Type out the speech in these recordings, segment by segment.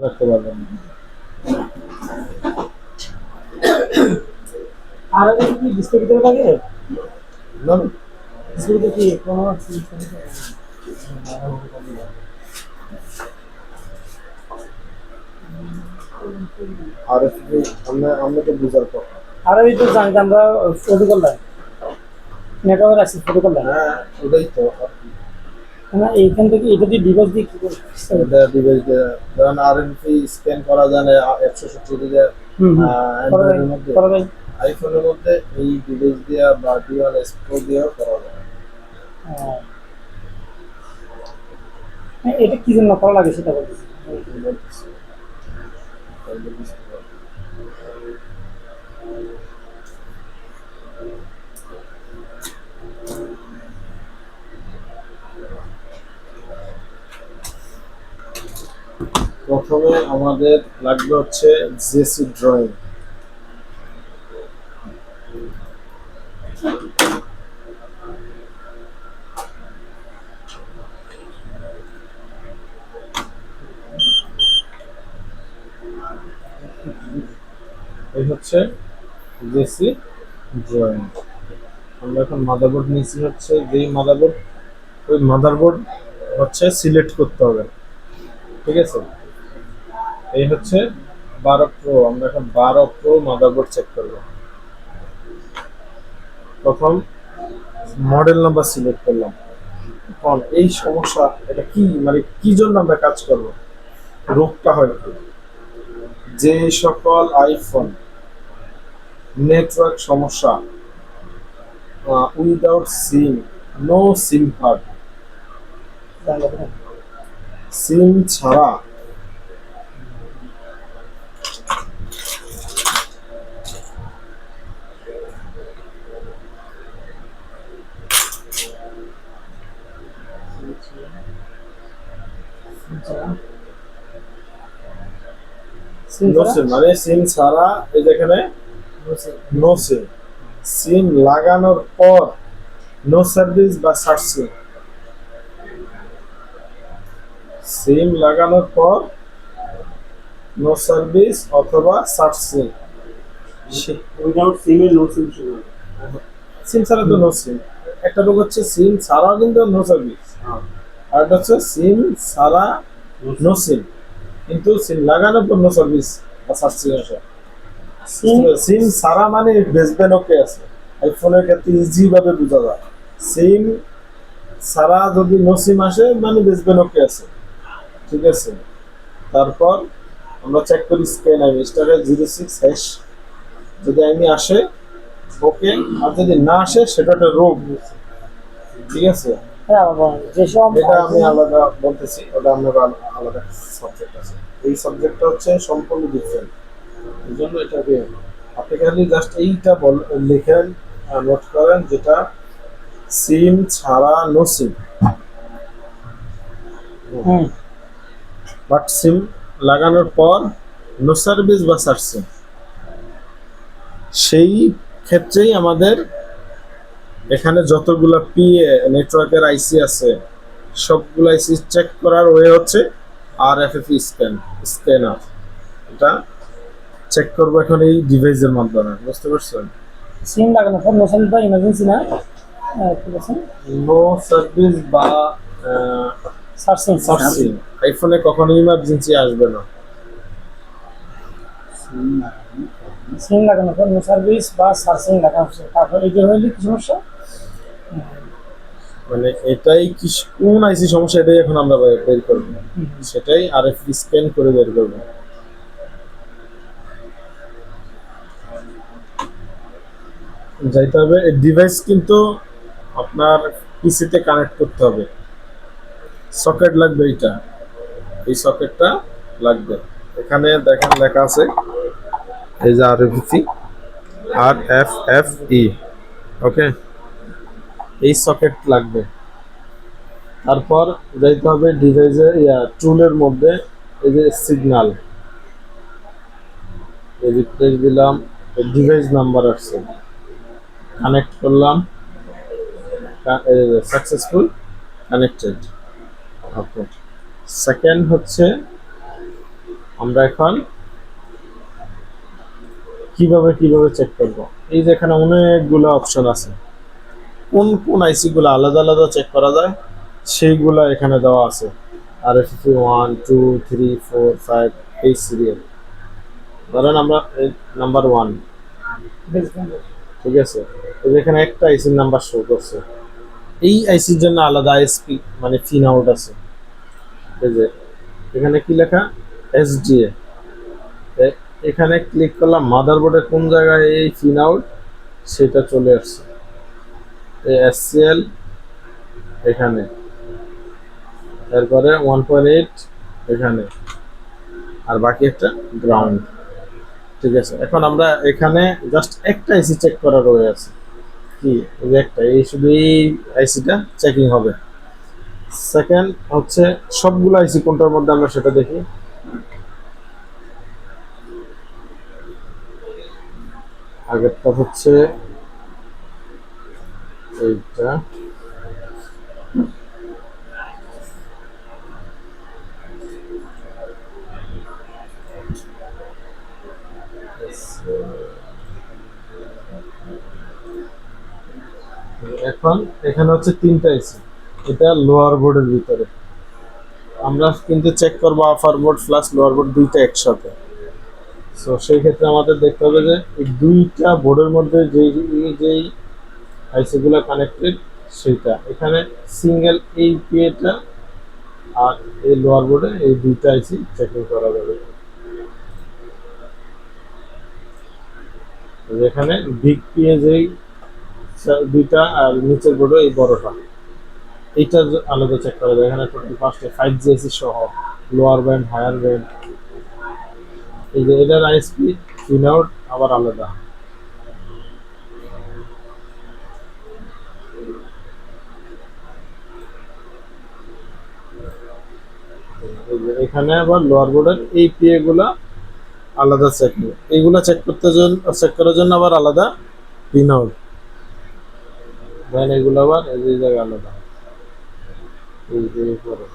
রাখতে পারবেন। আর এটা কি ডিসপ্লে ভিতরে থাকে? না, ডিসপ্লেতে কি কোনো আর একটু আমরা তো বুঝার পর। আর এই তো জানি আমরা ফটো করলাম, নেটওয়ার্ক আছে ফটো করলাম হ্যাঁ, ওটাই তো আর কি। না, এইখান থেকে এটা দিয়ে ডিভাইস দিয়ে কি করবো? এটা ডিভাইস দিয়ে ধরেন আরএনপি স্ক্যান করা যায় 170 হুম হুম, করা যায়, অ্যান্ড্রয়েডের মধ্যে, করা যায়। আইফোনের মধ্যে এই ডিভাইস দিয়ে বা ডিওয়াল এক্সপ্রো দিয়েও করা যায়। হ্যাঁ, এটা কি জন্য করা লাগে সেটা বলতেছি। বলতেছি, তাহলে বুঝতে পারবেন। প্রথমে আমাদের লাগবে হচ্ছে জেসি ড্রয়িং। এই হচ্ছে জেসি ড্রয়িং। আমরা এখন মাদারবোর্ড নিয়েছি, হচ্ছে যেই মাদারবোর্ড, ওই মাদারবোর্ড হচ্ছে সিলেক্ট করতে হবে। ঠিক আছে, এই হচ্ছে 12 প্রো। আমরা এখন 12 প্রো মাদারবোর্ড চেক করব। প্রথম মডেল নাম্বার সিলেক্ট করলাম। এখন এই সমস্যা, এটা কি মানে কি জন্য আমরা কাজ করব, রোগটা হয় কি, যে সকল আইফোন নেটওয়ার্ক সমস্যা, উইদাউট সিম, নো সিম কার্ড, সিম ছাড়া নো সিম মানে সিম ছাড়া, এই যেখানে নো সিম, সিম লাগানোর পর নো সার্ভিস বা সার্চিং, সিম লাগানোর পর নো সার্ভিস অথবা সার্চিং। উইদাউট সিমে নো সিম শুরু। সিম ছাড়া তো নো সিম। একটা রোগ হচ্ছে সিম ছাড়াও কিন্তু নো সার্ভিস, আর একটা হচ্ছে সিম ছাড়া নো সিম কিন্তু সিম লাগানোর পর নো সার্ভিস বা সার্চিং আসে। সিম ছাড়া মানে বেচবেন ওকে আছে, আইফোনের ক্ষেত্রে ইজি ভাবে বোঝা যায়। সিম ছাড়া যদি নো সিম আসে মানে বেচবেন ওকে আছে। ঠিক আছে, তারপর আমরা চেক করি স্ক্যান আইমি স্টারে 06 যদি আইমি আসে ওকে, আর যদি না আসে সেটা একটা রোগ। ঠিক আছে, হ্যাঁ বাবা, যেসব এটা আমি আলাদা বলতেছি, ওটা আমরা আলাদা সাবজেক্ট আছে। এই সাবজেক্টটা হচ্ছে সম্পূর্ণ ডিফারেন্ট, এই জন্য এটাকে আপনি খালি জাস্ট এইটা লিখেন, নোট করেন, যেটা সিম ছাড়া নো সিম, হুম বাট সিম লাগানোর পর নো সার্ভিস বা সার্চিং, সেই ক্ষেত্রেই আমাদের এখানে যতগুলো পিএ নেটওয়ার্কের আইসি আছে সবগুলো আইসি চেক করার ওয়ে হচ্ছে আরএফএফই স্ক্যানার। এটা চেক করবো এখন এই ডিভাইসের মাধ্যমে, বুঝতে পারছেন? সিম লাগানো পর নো সার্ভিস বা ইমার্জেন্সি না, কি বলছেন, নো সার্ভিস বা সার্চিং সার্চিং, আইফোনে কখনো ইমার্জেন্সি আসবে না। সিম লাগানোর পর নো সার্ভিস বা সার্চিং লেখা হচ্ছে, তারপর এটা হইলে কি সমস্যা? মানে এটাই কি কোন আইসি সমস্যা, এটাই এখন আমরা বের করবো, সেটাই আরএফএফই স্ক্যান করে বের করবো। যাইতে হবে, এই ডিভাইস কিন্তু আপনার পিসিতে কানেক্ট করতে হবে, সকেট লাগবে, এইটা এই সকেটটা লাগবে। এখানে দেখেন লেখা আছে, এই যে RFFE, ওকে, এই সকেট লাগবে। তারপর যাইতে হবে ডিভাইসের টুলের মধ্যে, এই যে সিগন্যাল, এই রিপ্লেস দিলাম, ডিভাইস নাম্বার আসছে, কানেক্ট করলাম, সাকসেসফুল কানেক্টেড। ওকে, সেকেন্ড হচ্ছে আমরা এখন কিভাবে চেক করব? এই যে এখানে অনেকগুলো অপশন আছে, কোন কোন আইসি গুলো আলাদা আলাদা চেক করা যায় সেইগুলা এখানে দেওয়া আছে। আর এফ 1 2 3 4 5 এই সিরিয়াল, ধরেন আমরা নাম্বার 1, ঠিক আছে। এই যে এখানে একটা আইসির নাম্বার শো করছে, এই আইসির জন্য আলাদা আইএসপি মানে পিন আউট আছে। এই যে এখানে কি লেখা, এসডিএ। এখানে ক্লিক করলাম, মাদারবোর্ডে কোন জায়গায় এই পিন আউট সেটা চলে আসছে। এই এসসিএল এখানে, তারপরে 1.8 এখানে, আর বাকি একটা গ্রাউন্ড, ঠিক আছে। এখন আমরা এখানে জাস্ট একটা আইসি চেক করা রয়ে আছে, কি এই যে একটা, এই শুধু এই আইসিটা চেকিং হবে। সেকেন্ড হচ্ছে সবগুলো আইসি কোনটার মধ্যে আমরা সেটা দেখি। আগেরটা হচ্ছে এইটা, এখন এখানে হচ্ছে তিনটা আইসি, এটা লোয়ার বোর্ডের ভিতরে। আমরা কিন্তু চেক করবো আপার বোর্ড প্লাস লোয়ার বোর্ড দুইটা একসাথে। সো সেই ক্ষেত্রে আমাদের দেখতে হবে যে এই দুইটা বোর্ডের মধ্যে যেই আইসিগুলো কানেক্টেড সেইটা এখানে সিঙ্গেল এই পিএটা, আর এই লোয়ার বোর্ডে এই দুইটা আইসি চেকিং করা যাবে। এখানে বিগ পিএ যেই দুইটা, আর নিচের বোর্ডে এই বড়টা, এইটা আলাদা চেক করা যায়। এখানে টোটাল 5টা 5G আইসি সহ, লোয়ার ব্যান্ড হায়ার ব্যান্ড। এই যে এটার আইএসপি পিন আউট আবার আলাদা। এই যে এখানে আবার লোয়ার বোর্ডের এই পিএ গুলা আলাদা চেক, এইগুলা চেক করার জন্য আবার আলাদা পিন আউট, দেন এগুলো আবার এই জায়গায় আলাদা। এই যে পরে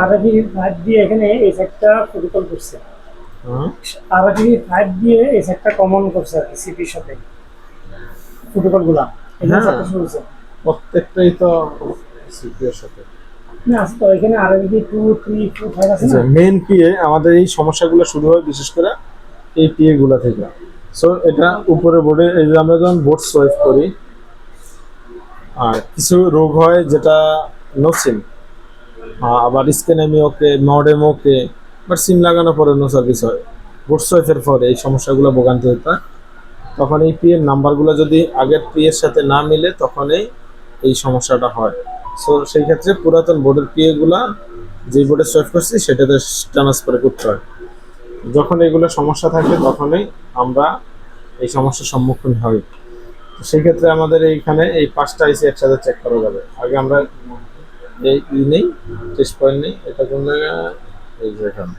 আরবি 5 দিয়ে এখানে এই সেটটা প্রোটোকল করছে, হ্যাঁ আরবি 5 দিয়ে এই সেটটা কমন করছে আর সিপির সাথে প্রোটোকল গুলা এখানে হ্যাঁ। সেটটা শুরু হয়েছে। প্রত্যেকটাই তো সিপিইউর সাথে। না আছে তো এখানে আরবি 2 3 4 5 আছে না। মেইন পিএ আমাদের এই সমস্যাগুলো শুরু হয় বিশেষ করে এই পিএ গুলা থেকে। সো এটা উপরে বোর্ডে, এই যে আমরা যখন বোর্ড সোয়াইপ করি আর কিছু রোগ হয় যেটা নো সিম, আবার স্ক্যানেমি ওকে, মডেম ওকে, বাট সিম লাগানোর পরে নো সার্ভিস হয়। বোর্ড সোয়াইপের পরে এই সমস্যাগুলো ভোগান্তি হতে হয়। তখন এই পিএর নাম্বারগুলো যদি আগের পিএর সাথে না মিলে তখনই এই সমস্যাটা হয়। সো সেই ক্ষেত্রে পুরাতন বোর্ডের পিএগুলা যে বোর্ডে সোয়াইপ করছি সেটাতে ট্রান্সফার করতে হয়। যখন এগুলো সমস্যা থাকে তখনই আমরা এই সমস্যার সম্মুখীন হই। তো সেই ক্ষেত্রে আমাদের এইখানে এই 5টা আইসি একসাথে চেক করা যাবে। আগে আমরা এই নেই, টেস্ট পয়েন্ট নেই, এটা কোন জায়গায়, এই যে এখানে।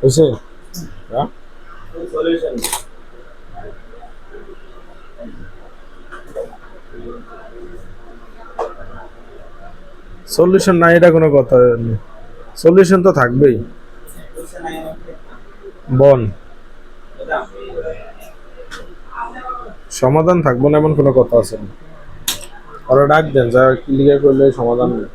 হয়েছে? হ্যাঁ সলিউশন না, এটা কোনো কথা নেই, সলিউশন তো থাকবেই। বন সমাধান থাকবো না এমন কোনো কথা আছে না। ওরা ডাক দেন, যা ক্লিয়ার করলে সমাধান নেই।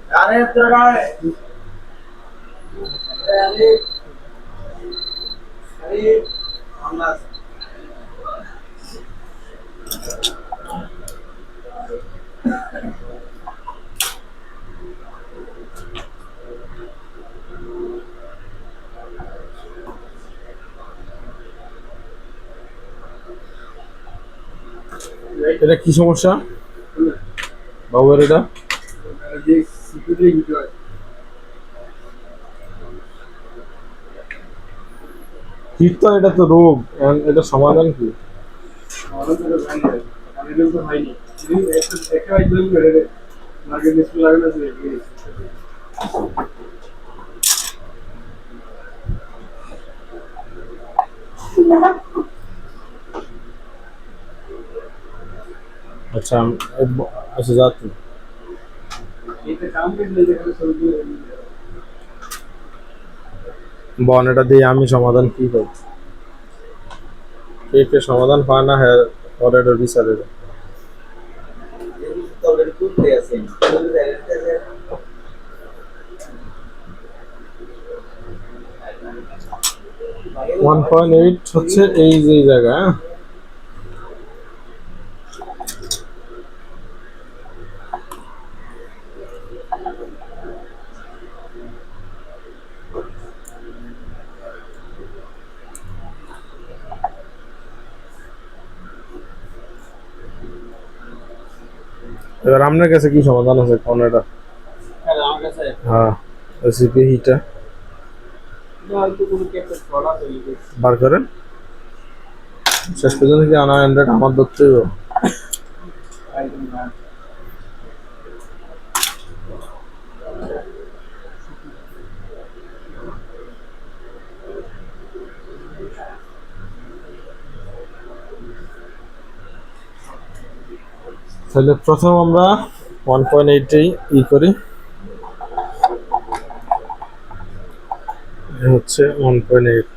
এটা কি সমস্যা বাবুর? এটা হিট তো এটা তো রোগ, এটা সমাধান কি? আমাদের তো ভাই না, আমি তো হয়নি। যদি একটা একদম করে লাগে ডিসপ্লে লাগানো আছে। আচ্ছা আচ্ছা যা তুই এইটা কাম করলে যেখানে সবজি বন, এটা দিয়ে আমি সমাধান কি করব? কে কে সমাধান পায় না, হ্যাঁ ওর এটা বিচারে। ওয়ান পয়েন্ট এইট হচ্ছে এই যে জায়গা, হ্যাঁ? এবার আপনার কাছে কি সমাধান আছে কোন এটা? আমার কাছে হ্যাঁ, রেসিপি হিটা হয়তো কোনো কি একটা ছড়া তৈরি করছে। বার করেন। শেষ পর্যন্ত কি আনা অ্যান্ড্রয়েড আমার ধরতে হইব? একদম না। তাহলে প্রথম আমরা 1.8 ই করি, এ হচ্ছে 1.8।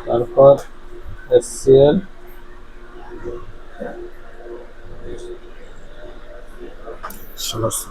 তারপর এসসিএল, সমস্যা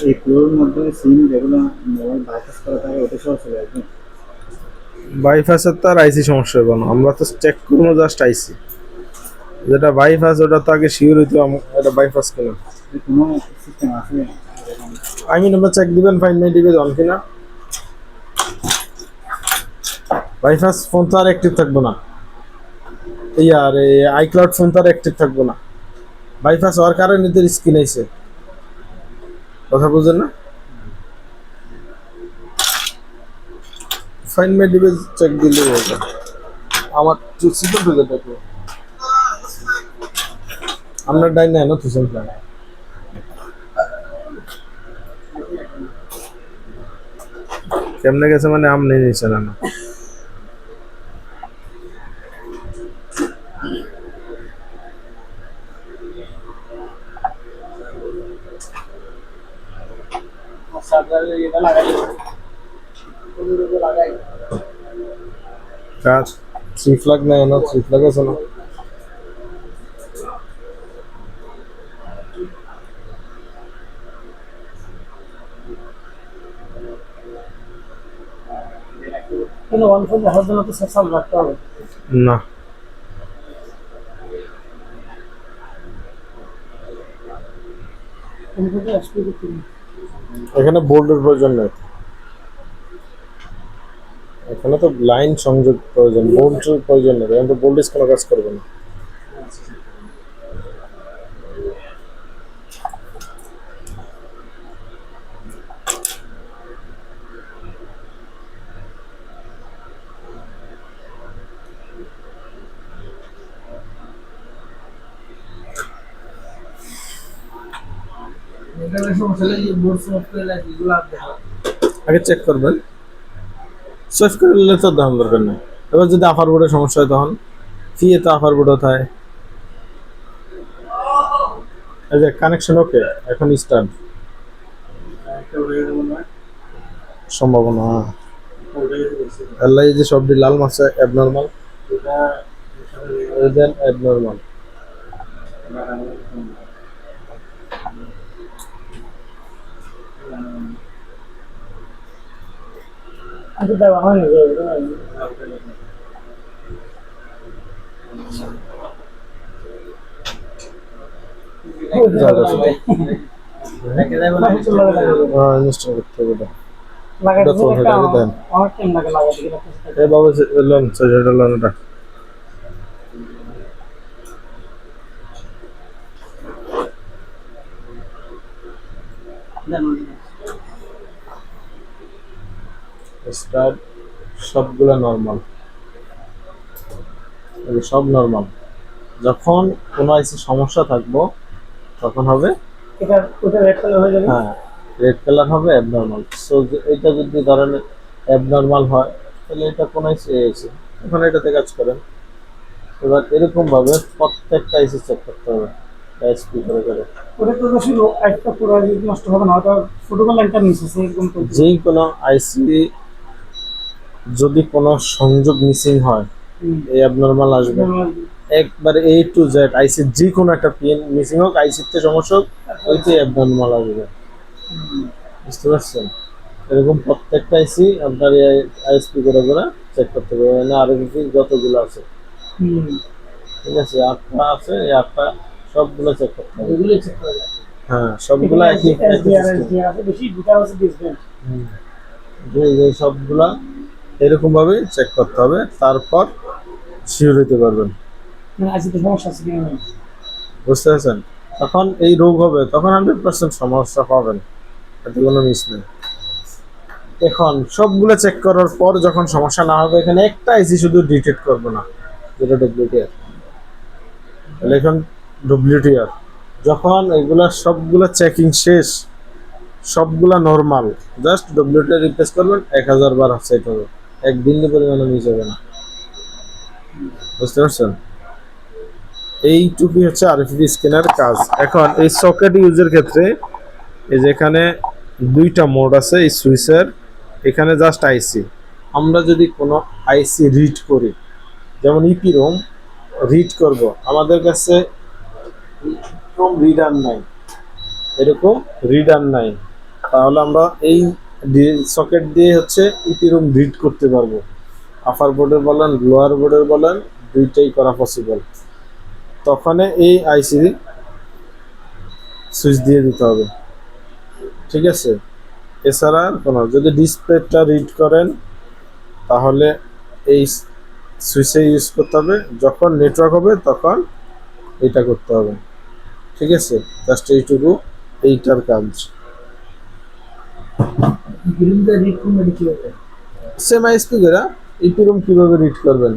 এই পুরোর মধ্যে সিম যেগুলো মোবাইল বাইপাস করা থাকে ওটা সব চলে আসবে। বাইপাসের তো আর আইসি সমস্যা হবে না, আমরা তো চেক করবো জাস্ট আইসি। যেটা বাইপাস ওটা তো আগে শিওর হইতে এটা বাইপাস কিনা। কোনো সিস্টেম আছে এরকম? আই মিন আমরা চেক দিবেন ফাইন মাই দিবে জন কিনা। বাইপাস ফোন তো আর অ্যাক্টিভ থাকবো না, এই আর এই আইক্লাউড ফোন তো আর অ্যাক্টিভ থাকবো না। বাইপাস হওয়ার কারণে এদের স্ক্রিন আইছে, কথা বুঝেন না? ফাইন মাই ডিভাইস চেক দিলে হবে। আমার সিস্টেম হয়ে যাবে। আপনার ডাইন নাই না তুই প্ল্যান কেমনে গেছে মানে আমনে নিছে না। চার্জারে এটা লাগাই কোন রকম লাগাই কাজ থ্রি ফ্ল্যাগ নাই না, থ্রি ফ্ল্যাগ আছে না? কিন্তু ওয়ান ফোন দেখার জন্য তো সেকশন রাখতে হবে। না, কম্পিউটার এসপি করতে হবে। এখানে বোর্ডের প্রয়োজন নেই, এখানে তো লাইন সংযোগ প্রয়োজন, বোল্টের প্রয়োজন নেই। এখানে তো বোল্টেজ কোনো কাজ করবে না। আগে চেক করবেন, সেভ করে নিলে তো দাম দরকার নেই। এবার যদি আফার বোর্ডের সমস্যা হয় তখন ফিয়ে তো আফার বোর্ড হয়। এই যে কানেকশন ওকে, এখন স্টার্ট একটা উড়ে গেছে মনে হয়, সম্ভাবনা। উড়ে গেছে আল্লাহ এই যে সবটি লাল মাছে অ্যাবনর্মাল, এটা এর সাথে অ্যাবনর্মাল। আমি দেওয়া হয়নি ইনস্টল করতে হবে এটা। লাগাইতে এটা ফোন একটা হেটাকে দেন। অনেক টাইম লাগে লাগাইতে গেলে। এই বাবা লোন সেটা লোন এটা স্টার্ট, সবগুলা নরমাল, সব নরমাল। যখন কোনো আইসি সমস্যা থাকবো তখন হবে এটা ওটা রেড কালার হয়ে যাবে। হ্যাঁ রেড কালার হবে অ্যাবনর্মাল। সো এটা যদি ধরেন অ্যাবনর্মাল হয় তাহলে এটা কোন আইসি এসে এখন এটাতে কাজ করেন। এবার এরকম ভাবে প্রত্যেকটা আইসি চেক করতে হবে এসপি করে করে। ওটা তো আসলে একটা পুরো নষ্ট হবে না, ওটা ফুটবল লাইনটা মিশে এরকম তো। যে কোনো আইসি যদি কোনো সংযোগ মিসিং হয় এই অ্যাবনর্মাল আসবে একবার A to Z। আইসির যে কোনো একটা পিন মিসিং হোক, আইসিতে সমস্যা হোক, ওইতে অ্যাবনর্মাল আসবে। বুঝতে পারছেন? এরকম প্রত্যেকটা আইসি আপনার আইএসপি করে করে চেক করতে হবে। না আরো কিছু যতগুলো আছে, ঠিক আছে, 8টা আছে, এই 8টা সবগুলো চেক করতে হবে। এগুলো চেক করা যায়। হ্যাঁ সবগুলো একই এসডিআর আছে বেশি, দুটা আছে ডিসবেন্ট। যে সবগুলা এরকম ভাবে চেক করতে হবে, তারপর শিওর হতে পারবেন। মানে আজকে তো সমস্যা আছে কিনা নেই। বুঝতে পারছেন? তখন এই রোগ হবে তখন 100% সমস্যা পাবেন, এতে কোনো মিস নেই। এখন সবগুলো চেক করার পর যখন সমস্যা না হবে, এখানে একটা আইসি শুধু ডিটেক্ট করবো না, যেটা ডব্লিউটিআর। তাহলে এখন ডব্লিউটিআর যখন এগুলা সবগুলা চেকিং শেষ, সবগুলা নরমাল, জাস্ট ডব্লিউটিআর রিপ্লেস করবেন, 1000 বার সেট হবে, এক বিন্দু পরিমাণে মিস হবে না। বুঝতে পারছেন? এইটুকুই হচ্ছে আরএফআইডি স্ক্যানার কাজ। এখন এই সকেট ইউজের ক্ষেত্রে এই যে এখানে দুইটা মোড আছে এই সুইচের। এখানে জাস্ট আইসি, আমরা যদি কোনো আইসি রিড করি, যেমন ইপি রোম রিড করব, আমাদের কাছে এরকম রিডার নাই, এরকম রিডার নাই, তাহলে আমরা এই সকেট দিয়ে হচ্ছে ইপি রোম রিড করতে পারবো। আপার বোর্ডের বলেন লোয়ার বোর্ডের বলেন, দুইটাই করা পসিবল। তখন এই আইসি সুইচ দিয়ে দিতে হবে, ঠিক আছে? এছাড়া কোনো যদি ডিসপ্লেটা রিড করেন তাহলে এই সুইচে ইউজ করতে হবে, যখন নেটওয়ার্ক হবে তখন এটা করতে হবে, ঠিক আছে? জাস্ট এইটুকু, এইটার কাজ। সেম আইএসপি করে ইপি রুম কিভাবে রিড করবেন,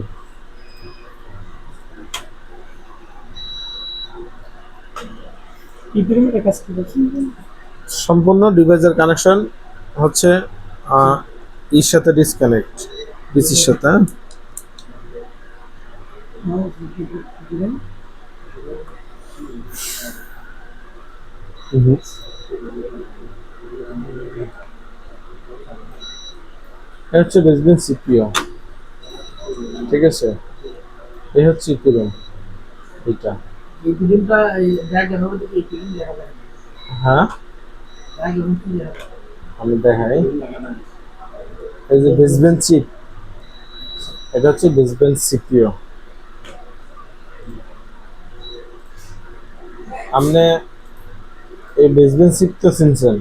ইপিএমের কাজ কি বলছেন? সম্পূর্ণ ডিভাইসের কানেকশন হচ্ছে এর সাথে ডিসকানেক্ট, ডিসির সাথে। এটা হচ্ছে বেসমেন্ট সিপিইউ, ঠিক আছে? এই হচ্ছে ইপি রুম, এটা। এই ফিল্মটা এই ব্যাগ এর মধ্যে এই ফিল্ম দেখা যায়। হ্যাঁ ব্যাগ এর মধ্যে দেখা যায়। আমি দেখাই, এই যে বেসমেন্ট চিপ, এটা হচ্ছে বেসমেন্ট সিপিইউ। আপনি এই বেসমেন্ট চিপ তো চিনছেন,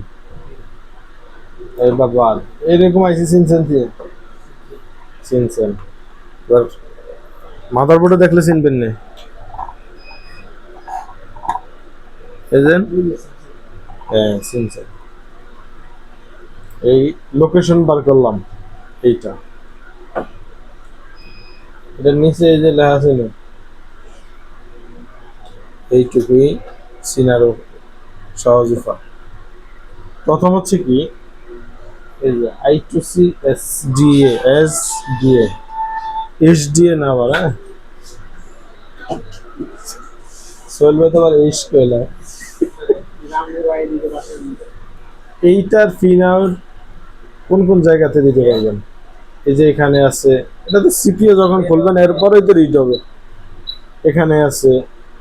এই বাবা এরকম আইসি চিনছেন কি? চিনছেন। এবার মাদারবোর্ডে দেখলে চিনবেন না, এই যে হ্যাঁ চিনছেন। এই লোকেশন বার করলাম, এইটা, এটার নিচে এই যে লেখা ছিল, এইটুকুই চিনারও সহজ উপায়। প্রথম হচ্ছে কি, এই যে I2C SDA SDA না আবার, হ্যাঁ সোহেল ভাই তো আবার এইস কইলা। এইটার পিন আউট কোন কোন জায়গাতে দিতে পারবেন? এই যে এখানে আছে, এটা তো সিপিইউ যখন খুলবেন এরপরেই তো রিড হবে। এখানে আছে,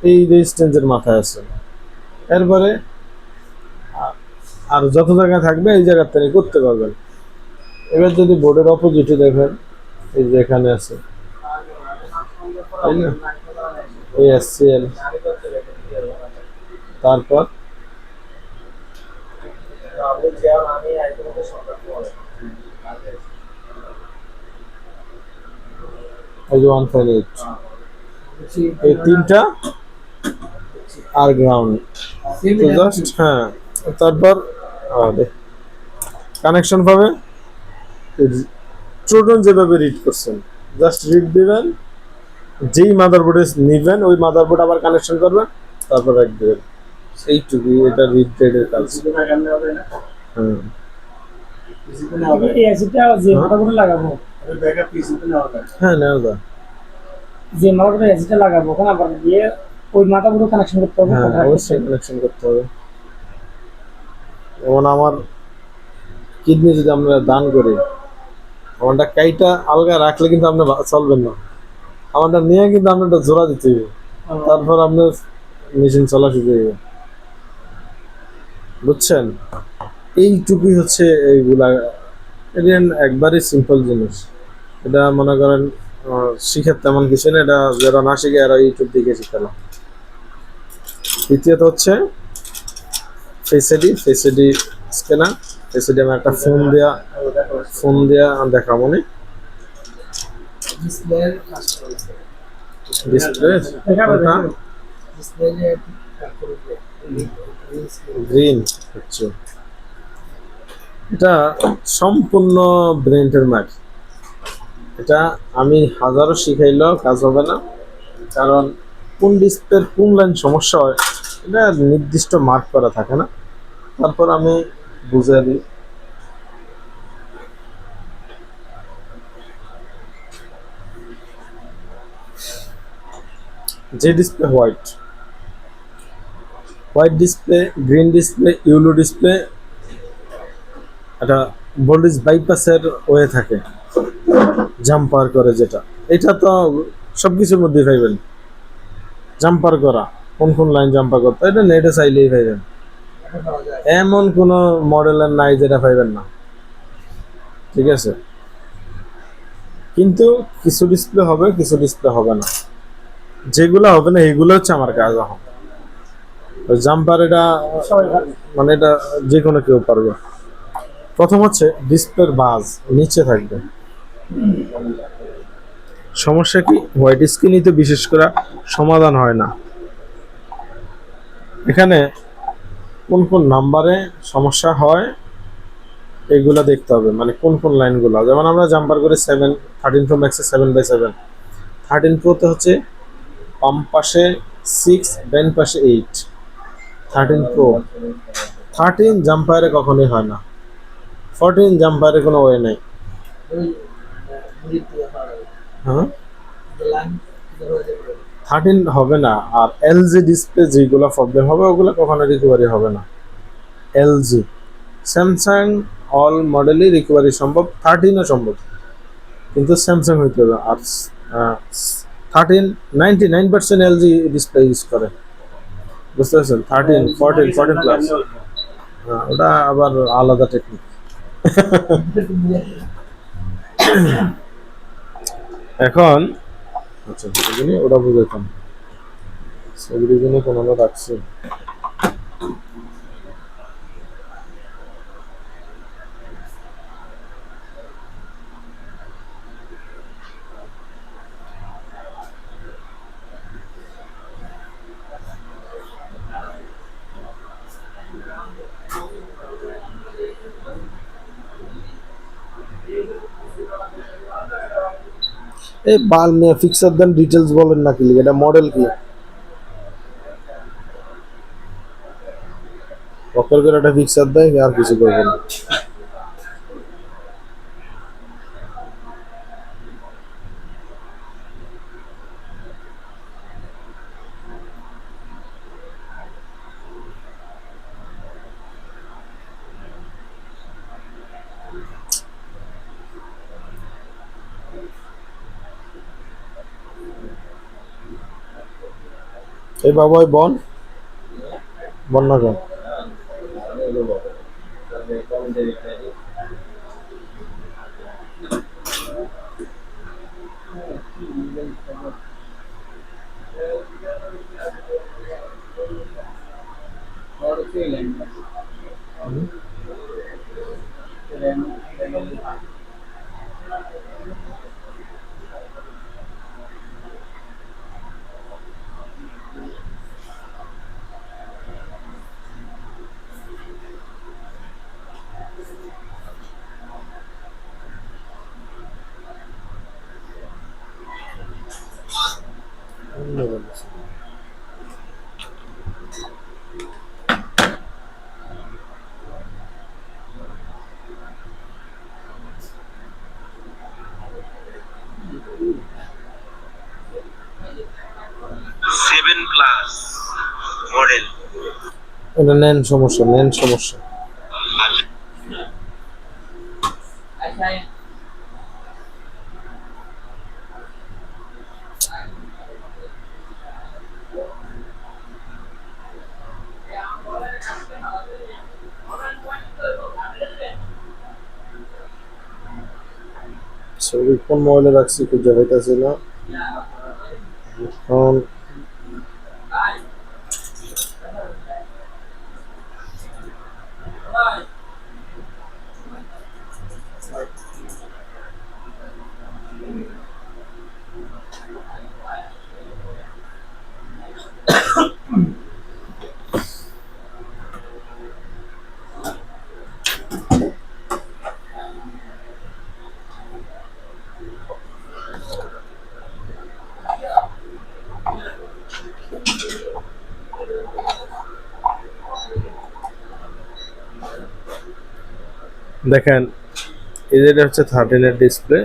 এই রেজিস্ট্যান্সের মাথায় আছে, এরপরে আর যত জায়গায় থাকবে এই জায়গার থেকে করতে পারবেন। এবার যদি বোর্ডের অপোজিটে দেখেন, এই যে এখানে আছে, তাই না, এই SCL, তারপর এই যে 158, এই তিনটা আর গ্রাউন্ড তো জাস্ট, হ্যাঁ। তারপর কানেকশন পাবে, ট্রোজন যেভাবে রিড করছেন জাস্ট রিড দিবেন, যেই মাদারবোর্ডে নিবেন ওই মাদারবোর্ড আবার কানেকশন করবেন, তারপর রাইট দিবেন, এইটুকু এটা রিড রেডের কাজ। হুম, এই এসিটা যে মাথাগুলো লাগাবো, হ্যাঁ নেওয়া যায়, যে মাথাগুলো এসিটা লাগাবো ওখানে আবার দিয়ে ওই মাথাগুলো কানেকশন করতে হবে। হ্যাঁ অবশ্যই কানেকশন করতে হবে। যেমন আমার কিডনি যদি আমরা দান করি, আমারটা কাইটা আলগা রাখলে কিন্তু আপনি চলবেন না, আমারটা নিয়ে কিন্তু আপনারটা জোড়া দিতে হবে, তারপর আপনার মেশিন চলা শুরু হয়ে যাবে, বুঝছেন? এইটুকুই হচ্ছে এইগুলা, এটা একবারই সিম্পল জিনিস। এটা মনে করেন শিখার তেমন কিছু না, এটা যারা না শিখে এরা ইউটিউব দিকে শিখালাম। দ্বিতীয়ত হচ্ছে ফেসিডি স্ক্যানার। ফেসিডি আমি একটা ফোন দেয়া দেখাবো নি, ডিসপ্লে গ্রিন হচ্ছে, এটা সম্পূর্ণ ব্রেন্ডের ম্যাট। এটা আমি হাজারো শিখাইলেও কাজ হবে না, কারণ কোন ডিসপ্লের কোন লাইন সমস্যা হয় এটা নির্দিষ্ট মার্ক করা থাকে না। তারপর আমি বুঝিয়ে দিই। যে display white display, green display, yellow display, এটা ভোল্টেজ বাইপাসের ওয়ে থাকে, জাম্পার করে যেটা, এটা তো সবকিছুর মধ্যে পাইবেন। জাম্পার করা, কোন কোন লাইন জাম্পার করতে এটা নেটে চাইলেই পাইবেন, এমন কোন মডেলের নাই যেটা পাইবেন না, ঠিক আছে? কিন্তু কিছু ডিসপ্লে হবে, কিছু ডিসপ্লে হবে না, যেগুলো হবে না এগুলো হচ্ছে আমার কাজ। এখন জাম্পার এটা মানে এটা যে কোনো কেউ পারবে। প্রথম হচ্ছে ডিসপ্লের বাজ নিচে থাকবে। সমস্যা কি, হোয়াইট স্ক্রিনই তো বিশেষ করে সমাধান হয় না। এখানে কোন কোন নাম্বারে সমস্যা হয় এগুলা দেখতে হবে, মানে কোন কোন লাইনগুলো। যেমন আমরা জাম্পার করে 13 প্রো ম্যাক্সে 7/7, 13 প্রোতে হচ্ছে বাম পাশে 6, ডান পাশে 8। 13 প্রো 13 জাম্পারে কখনোই হয় না, 14 জাম্পারে কোনো ওয়ে নাই। হ্যাঁ 13 হবে না। আর এলজি ডিসপ্লে যেগুলো প্রবলেম হবে ওগুলো কখনো রিকভারি হবে না। এলজি, স্যামসাং অল মডেলই রিকভারি সম্ভব, 13ও সম্ভব, কিন্তু স্যামসাং হইতে হবে। আর 13 99% এলজি ডিসপ্লে ইউজ করে, বুঝতে পারছেন? 13 14 প্লাস, ওটা আবার আলাদা টেকনিক। এখন আচ্ছা ওটা বুঝাইতাম, সেগুলি জন্য কোনো রাখছি। এই বাল নিয়ে ফিক্সার দেন, ডিটেলস বলেন না কি লিখে, এটা মডেল কি? বকর করে একটা ফিক্সার দেয় আর কিছু করবে না। এই বাবা ওই বন না কেন? এটা নেন সমস্যা। ছবি কোন মোবাইলে রাখছি খুঁজে পাইতেছি না এখন। দেখেন এই যেটা হচ্ছে 13 এর ডিসপ্লে,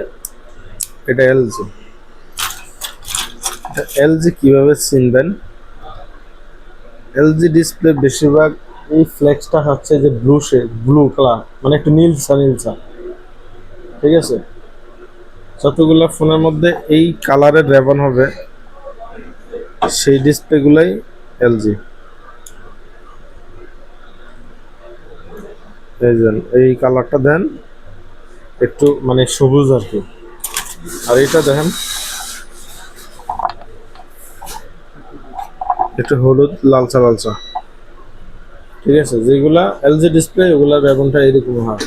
এটা এলজি। এলজি কিভাবে চিনবেন? এলজি ডিসপ্লে বেশিরভাগ এই ফ্লেক্সটা হচ্ছে যে ব্লু কালার, মানে একটু নীলসা, ঠিক আছে? যতগুলো ফোনের মধ্যে এই কালারের রেবন হবে সেই ডিসপ্লেগুলাই এলজি। এই কালারটা দেন একটু মানে সবুজ আর কি, আর এটা দেখেন একটু হলুদ লালচা, ঠিক আছে? যেগুলা এলজি ডিসপ্লে ওগুলার রেবনটা এরকম হয়।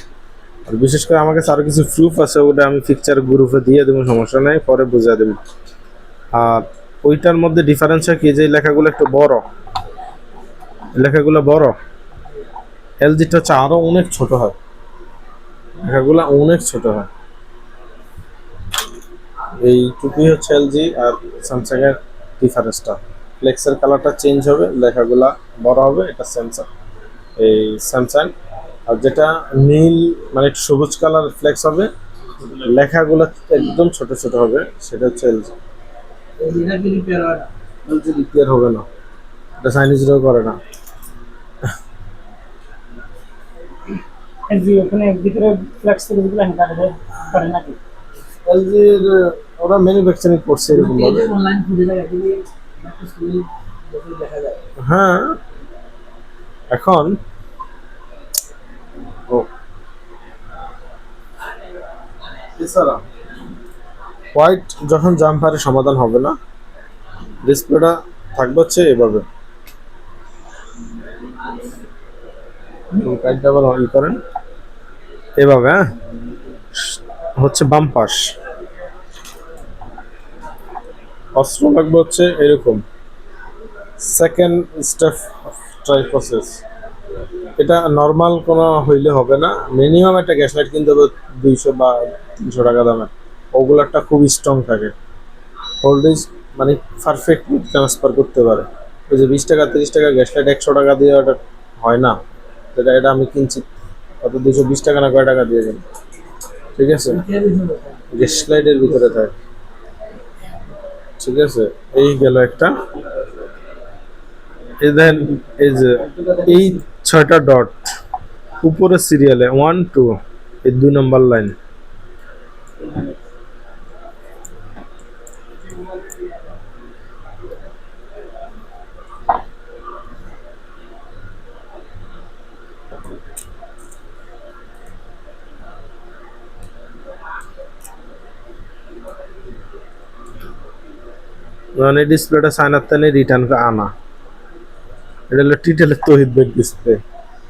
আর বিশেষ করে আমার কাছে আরো কিছু প্রুফ আছে, ওটা আমি পিকচার গ্রুপে দিয়ে দেবো, সমস্যা নাই, পরে বুঝিয়ে দেবো। আর ওইটার মধ্যে ডিফারেন্স হয় কি, যে লেখাগুলো একটু বড়, লেখাগুলো বড়, এলজিটা হচ্ছে আরো অনেক ছোট হয়, লেখাগুলো অনেক ছোট হয়। এইটুকুই হচ্ছে এলজি আর স্যামসাং এর ডিফারেন্সটা। ফ্লেক্সের কালারটা চেঞ্জ হবে, লেখাগুলা বড় হবে, এটা এই স্যামসাং। আর যেটা নীল মানে একটু সবুজ কালার ফ্লেক্স হবে, লেখাগুলো একদম ছোট হবে, সেটা হচ্ছে এলজি। এলজি রিপেয়ার হবে না, এটা চাইনিজরাও করে না। এলজি ওখানে ভিতরে ফ্লেক্স থেকে যেগুলো করে নাকি? এলজির ওরা ম্যানুফ্যাকচারিং করছে এরকম ভাবে। অনলাইন খুঁজে দেখা যায়। হ্যাঁ, এখন এছাড়া হোয়াইট যখন জাম্পারের সমাধান হবে না, ডিসপ্লেটা থাকবে হচ্ছে এভাবে। কাইটটা আবার অন করেন এভাবে, হ্যাঁ, হচ্ছে বাম পাশ। অস্ত্র লাগবে হচ্ছে এরকম, সেকেন্ড স্টেপ ট্রাই প্রসেস। এটা নর্মাল কোনো হইলে হবে না, মিনিমাম একটা গ্যাস লাইট কিনতে হবে 200 বা 300 টাকা দামের। ওগুলারটা খুব স্ট্রং থাকে, ভোল্টেজ মানে পারফেক্টলি ট্রান্সফার করতে পারে। ওই যে 20 টাকা 30 টাকা গ্যাস লাইট 100 টাকা দিয়ে ওটা হয় না, যেটা এটা আমি কিনছি কত 220 টাকা না কয় টাকা দিয়ে দেন, ঠিক আছে, যে স্লাইডের ভিতরে থাকে, ঠিক আছে। এই গেল একটা, এই দেন এই যে এই 6টা ডট উপরে সিরিয়ালে 1 2 এই 2 নম্বর লাইন, মানে ডিসপ্লেটা সাইনার তানে রিটার্ন আনা, এটা হলো টিটেলের তহিদ বেড ডিসপ্লে,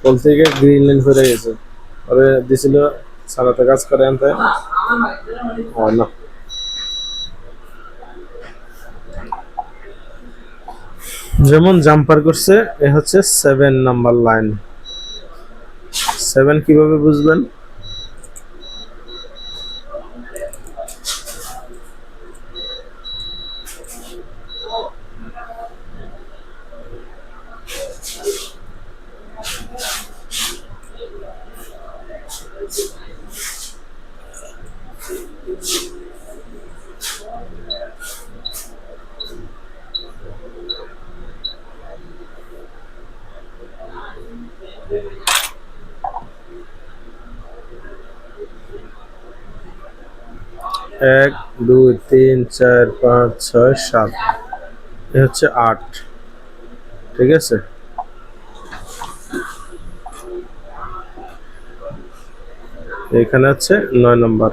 বলতে গিয়ে গ্রিন লাইন হয়ে গেছে, পরে দিছিল সারাতে কাজ করে আনতে হয় না। যেমন জাম্পার করছে এ হচ্ছে 7 নাম্বার লাইন। 7 কিভাবে বুঝবেন? এক 2 3 4 5 6 7, এ হচ্ছে 8, ঠিক আছে। এখানে আছে 9 নম্বর,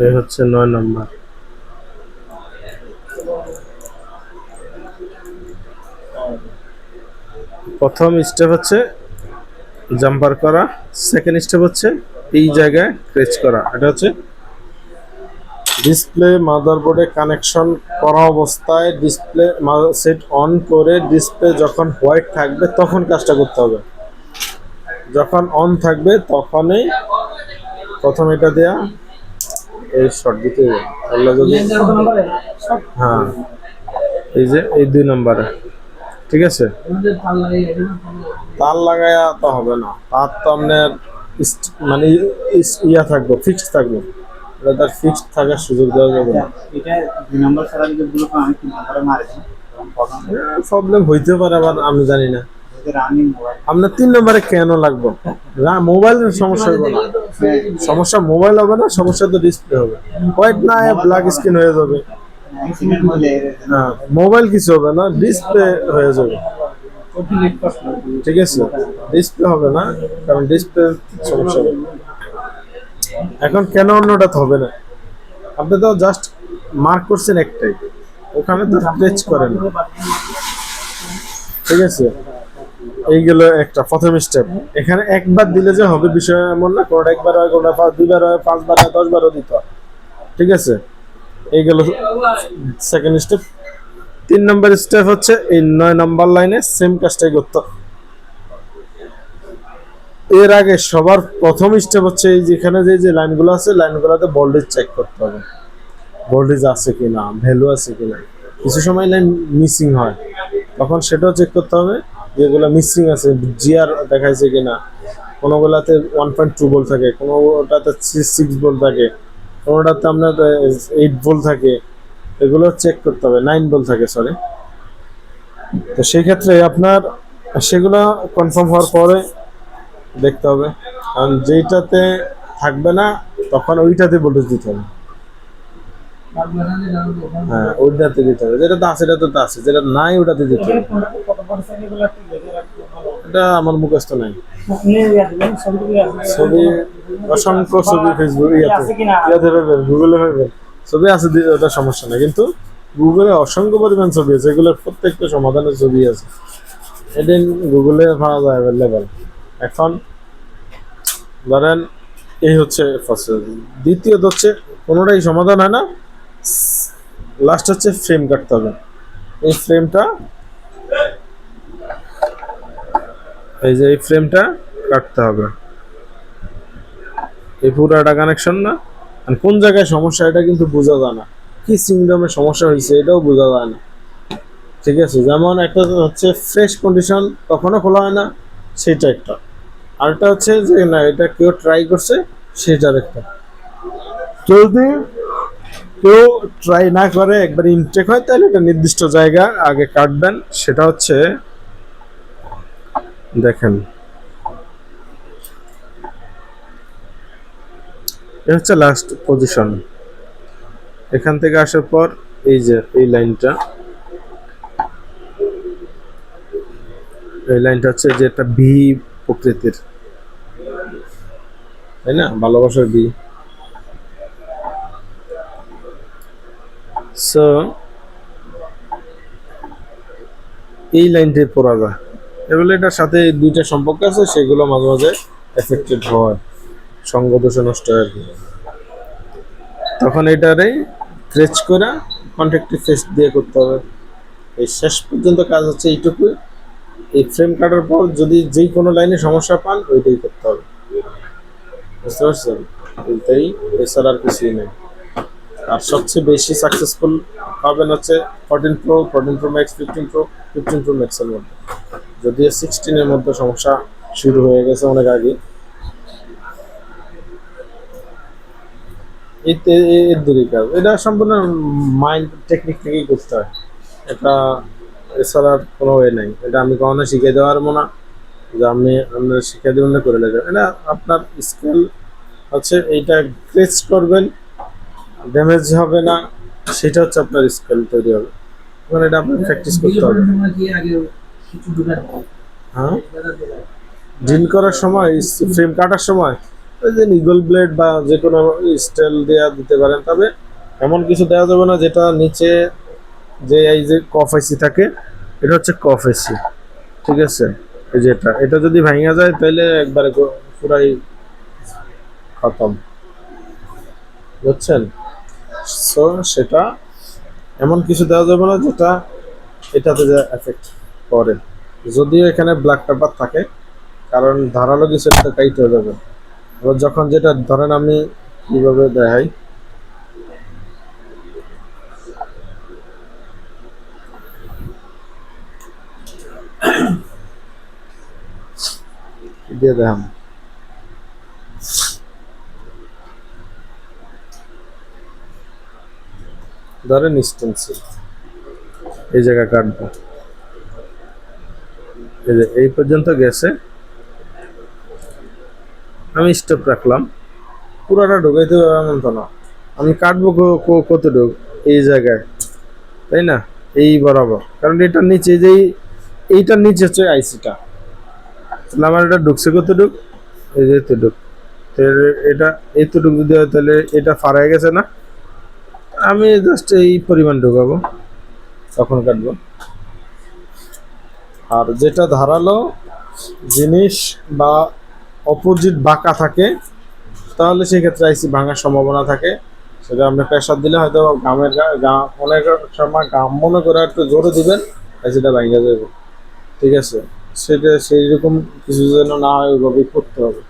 এ হচ্ছে 9 নম্বর। প্রথম স্টেপ হচ্ছে জাম্পার করা, সেকেন্ড স্টেপ হচ্ছে এই জায়গায় ক্রেচ করা। এটা হচ্ছে ডিসপ্লে মাদারবোর্ডে কানেকশন করা অবস্থায় ডিসপ্লে সেট অন করে ডিসপ্লে যখন হোয়াইট থাকবে তখন কাজটা করতে হবে, যখন অন থাকবে তখনই প্রথম এটা দেয়া এই শর্ট দিতে হবে। তাহলে যদি হ্যাঁ এই যে এই 2 নম্বরে, ঠিক আছে, তার লাগায়া তো হবে না, তার তো আপনার মানে ইয়া থাকবে, ফিক্সড থাকবে, এটা তার ফিক্সড থাকার সুযোগ দেওয়া যাবে না। এটা 2 নম্বর ছাড়া যদি বলো তো আমি 3 নম্বরে মারেছি, তখন প্রবলেম প্রবলেম হইতে পারে, আবার আমি জানি না রানিং মোবাইল আপনার 3 নম্বরে কেন লাগবে। মোবাইলের সমস্যা হবে না, সমস্যা মোবাইল হবে না, সমস্যা তো ডিসপ্লে হবে, হোয়াইট না ব্ল্যাক স্ক্রিন হয়ে যাবে। অ্যাক্সিডেন্ট হলে হ্যাঁ, মোবাইল কিছু হবে না, ডিসপ্লে হয়ে যাবে, ঠিক আছে, ডিসপ্লে হবে না, কারণ ডিসপ্লে সমস্যা হবে। এখন কেন অন্যটা তো হবে না? আপনি তো জাস্ট মার্ক করছেন একটাই, ওখানে তো স্ট্রেচ করেন, ঠিক আছে। এই গেল একটা প্রথম স্টেপ। এখানে একবার দিলে যে হবে বিষয় এমন না, কোনটা একবার হয়, কোনটা 2বার হয়, 5বার হয়, 10বারও দিতে হয়, ঠিক আছে। এই গেল সেকেন্ড স্টেপ। 3 নম্বর স্টেপ হচ্ছে এই 9 নম্বর লাইনে সেম কাজটাই করতে হবে। এর আগে সবার প্রথম স্টেপ হচ্ছে এই যেখানে যে লাইনগুলো আছে, লাইনগুলোতে ভোল্টেজ চেক করতে হবে, ভোল্টেজ আছে কিনা, ভ্যালু আছে কিনা। কিছু সময় লাইন মিসিং হয়, তখন সেটাও চেক করতে হবে, যেগুলো মিসিং আছে জিআর দেখাইছে কিনা। কোনোগুলাতে 1.2 ভোল্ট থাকে, কোনোটাতে 6 ভোল্ট থাকে, কোনোটাতে আপনার 8 ভোল্ট থাকে, এগুলো চেক করতে হবে, 9 ভোল্ট থাকে, সরি। তো সেই ক্ষেত্রে আপনার সেগুলো কনফার্ম হওয়ার পরে দেখতে হবে, কারণ যেইটাতে থাকবে না তখন ওইটাতে ভোল্টেজ দিতে হবে। হ্যাঁ, ওইটাতে দিতে হবে, যেটাতে আছে এটাতে তো আছে, যেটা নাই ওটাতে দিতে হবে। এটা আমার মুখস্থ নাই, ছবি অসংখ্য ছবি ফেসবুক ইয়াতে পাবেন, গুগলে পাবেন, ছবি আছে, ওটা সমস্যা নাই। কিন্তু গুগলে অসংখ্য পরিমাণ ছবি আছে, এগুলোর প্রত্যেকটা সমাধানের ছবি আছে, এটা গুগলে পাওয়া যায় অ্যাভেলেবেল। এখন ধরেন এই হচ্ছে ফার্স্ট, দ্বিতীয়ত হচ্ছে কোনোটাই সমাধান হয় না, লাস্ট হচ্ছে ফ্রেম কাটতে হবে। এই ফ্রেমটা, এই যে এই ফ্রেমটা কাটতে হবে, এই পুরাটা কানেকশন না, আর কোন জায়গায় সমস্যা এটা কিন্তু বোঝা যায় না। কি সিমডমে সমস্যা হয়েছে এটাও বোঝা যায় না। ঠিক আছে, যেমন একটা হচ্ছে ফ্রেশ কন্ডিশন কখনো খোলা হয় না, সেটা একটা। আরেকটা হচ্ছে যে না এটা কেউ ট্রাই করছে, সেটার একটা। যদি কেউ ট্রাই না করে একবার ইনটেক হয় তাহলে একটা নির্দিষ্ট জায়গা আগে কাটবেন, সেটা হচ্ছে দেখেন এ হচ্ছে লাস্ট পজিশন। এখান থেকে আসার পর এই যে এই লাইনটা, এই লাইনটা হচ্ছে যে একটা ভি প্রকৃতির, তাই না, ভালোবাসার ভি। সো এই লাইনটাই পড়া যায়, এগুলো এটার সাথে দুইটা সম্পর্ক আছে, সেগুলো মাঝে মাঝে এফেক্টেড হয়, সঙ্গ দোষে নষ্ট হয় আর কি। তখন এটারে ক্রেচ করে কন্ট্রাক্টিভ ফেস দিয়ে করতে হবে। এই শেষ পর্যন্ত কাজ হচ্ছে এইটুকুই। এই ফ্রেম কাটার পর যদি যেই কোনো লাইনে সমস্যা পান ওইটাই করতে হবে, বুঝতে পারছেন? এইটাই, এছাড়া আর কিছুই নেই। আর সবচেয়ে বেশি সাকসেসফুল পাবেন হচ্ছে 14 pro, 14 pro max, 15 pro, 15 pro ম্যাক্সের মধ্যে। যদিও 16 এর মধ্যে সমস্যা শুরু হয়ে গেছে অনেক আগে। এর দূরই কাজ, এটা সম্পূর্ণ মাইন্ড টেকনিক থেকেই করতে হয়, এটা এছাড়া আর কোনো ওয়ে নাই। এটা আমি কখনো শিখিয়ে দেওয়া পারবো না যে আমি আপনারা শিখিয়ে দেবেন না করে নেবেন। এটা আপনার স্কিল হচ্ছে, এইটা ক্রেচ করবেন, ড্যামেজ হবে না, সেটা হচ্ছে আপনার স্কিল তৈরি হবে। মানে এটা আপনার প্র্যাকটিস করতে হবে। হ্যাঁ, ড্রিল করার সময়, ফ্রেম কাটার সময় ওই যে নিগল ব্লেড বা যে কোনো স্টাইল দেওয়া দিতে পারেন, তবে এমন কিছু দেওয়া যাবে না যেটা নিচে যে এই যে কফ আইসি থাকে, এটা হচ্ছে কফ আইসি, ঠিক আছে? এই যে এটা যদি ভাঙা যায় তাহলে একবারে পুরাই খতম, বুঝছেন? সো সেটা এমন কিছু দেওয়া যাবে না যেটা এটাতে যে এফেক্ট করে। যদিও এখানে ব্ল্যাক পেপার থাকে, কারণ ধারালো কিছু একটা কাইট হয়ে যাবে। এবার যখন যেটা ধরেন আমি কিভাবে দেখাই, দিয়ে দেখাম, ধরেন স্টেন্সিল এই জায়গা কাটবো, এই যে এই পর্যন্ত গেছে, আমি স্টপ রাখলাম, পুরাটা ঢুকাইতে হবে এমন তো না, আমি কাটবো কতটুক এই জায়গায়, তাই না, এই বরাবর, কারণ এটার নিচে যেই এইটার নিচে হচ্ছে আইসিটা, তাহলে আমার এটা ঢুকছে কতটুক, এই যে এতটুক, এটা এতটুক যদি হয় তাহলে এটা ফারাই গেছে না, আমি জাস্ট এই পরিমাণ ঢুকাবো, তখন কাটবো। আর যেটা ধারালো জিনিস বা অপোজিট বাঁকা থাকে, তাহলে সেক্ষেত্রে আইসি ভাঙার সম্ভাবনা থাকে। সেটা আপনি প্রেশার দিলে হয়তো গামের অনেক সময় গাম মনে করে একটু জোরে দিবেন, আইসিটা ভাঙা যাবে, ঠিক আছে? সেটা সেই রকম কিছু যেন না হয় ওইভাবেই করতে হবে।